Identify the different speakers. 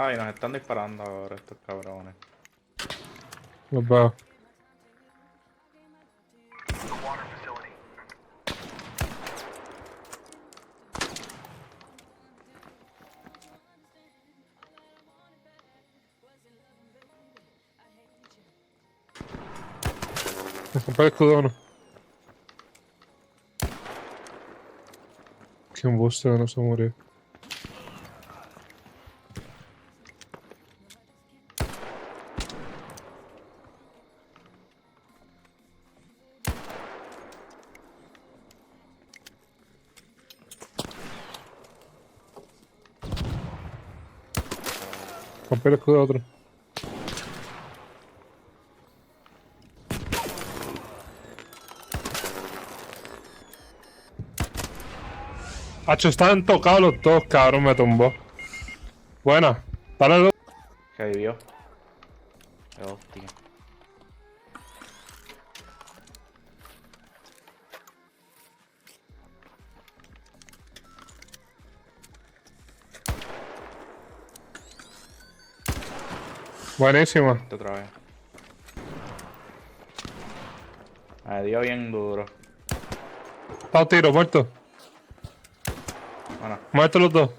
Speaker 1: Ay, nos están disparando ahora estos cabrones.
Speaker 2: Los veo. Me compré el escudo uno. Que un booster no se murió. Compré el escudo de otro. Hacho, estaban tocados los dos, cabrón, me tumbó. Buena. Dale dos.
Speaker 1: Que vivió. Qué hostia.
Speaker 2: Buenísima.
Speaker 1: Otra vez. Me dio bien duro.
Speaker 2: Está un tiro, muerto.
Speaker 1: Bueno.
Speaker 2: Muerto los dos.